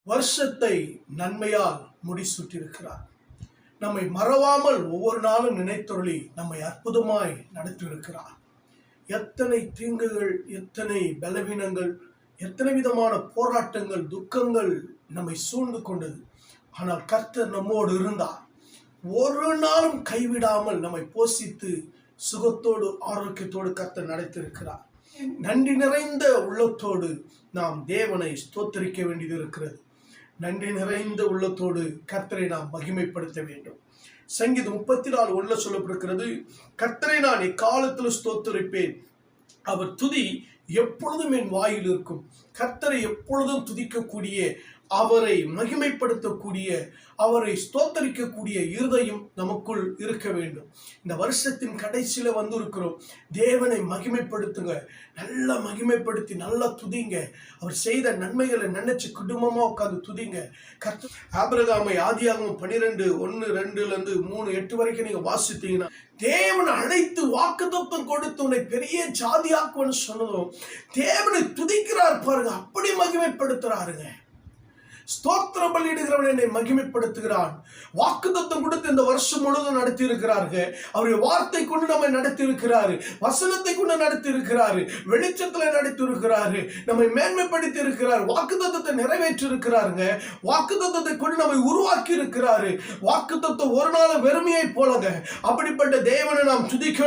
வருஷத்தை நன்மையால் முடிசூட்டியிருக்கிறார். நம்மை மறவாமல் ஒவ்வொரு நாளும் நினைத்தொருளி நம்மை அற்புதமாய் நடத்தியிருக்கிறார். எத்தனை தீங்குகள், எத்தனை பலவீனங்கள், எத்தனை விதமான போராட்டங்கள், துக்கங்கள் நம்மை சூழ்ந்து கொண்டது. ஆனால் கர்த்தர் நம்மோடு இருந்தார். ஒரு நாளும் கைவிடாமல் நம்மை போஷித்து சுகத்தோடு ஆரோக்கியத்தோடு கர்த்தர் நடத்தியிருக்கிறார். நன்றி நிறைந்த உள்ளத்தோடு நாம் தேவனை ஸ்தோத்தரிக்க வேண்டியது இருக்கிறது. நன்றி நிறைந்த உள்ளத்தோடு கர்த்தரை நாம் மகிமைப்படுத்த வேண்டும். சங்கீதம் 34:1 சொல்லப்பட்டிருக்கிறது, கர்த்தரை நான் எக்காலத்தில் ஸ்தோத்தரிப்பேன், அவர் துதி எப்பொழுதும் என் வாயில் இருக்கும். கர்த்தரை எப்பொழுதும் துதிக்கக்கூடிய, அவரை மகிமைப்படுத்தக்கூடிய, அவரை ஸ்தோத்தரிக்கக்கூடிய இருதயம் நமக்குள் இருக்க வேண்டும். இந்த வருஷத்தின் கடைசியில இருக்கிறோம். தேவனை மகிமைப்படுத்துங்க, நல்லா மகிமைப்படுத்தி நல்லா துதிங்க. அவர் செய்த நன்மைகளை நினைச்சு குடும்பமா உட்கார்ந்து துதிங்க. ஆபிரகாமை ஆதியாகமம் 12:1-2-3-8 வரைக்கும் நீங்க வாசித்தீங்கன்னா, தேவனை அழைத்து வாக்குத்தத்தம் கொடுத்து உன்னை பெரிய ஜாதியாக்குன்னு சொன்னதும் தேவனை துதிக்கிறார் பாருங்க, அப்படி மகிமைப்படுத்துறாருங்க. ஸ்தோத்திர பலியிடுகிறவன் என்னை மகிமைப்படுத்துகிறான். வாக்குத்தத்தம் கொடுத்து இந்த வருஷம் முழுவதும் நடத்தி இருக்கிறார்கள். அவருடைய வார்த்தை கொண்டு நம்மை நடத்தி இருக்கிறாரு, வசனத்தை கொண்டு நடத்தி இருக்கிறாரு, வெளிச்சத்துல நடத்தி இருக்கிறாரு, நம்மை மேன்மைப்படுத்தி இருக்கிறார், வாக்குத்தத்தத்தை நிறைவேற்றி இருக்கிறாருங்க. வாக்குத்தத்தத்தை கொண்டு நம்மை உருவாக்கி இருக்கிறாரு. வாக்குத்தத்தம் ஒரு நாள் வெறுமையை போலங்க. அப்படிப்பட்ட தேவனை நாம் துதிக்க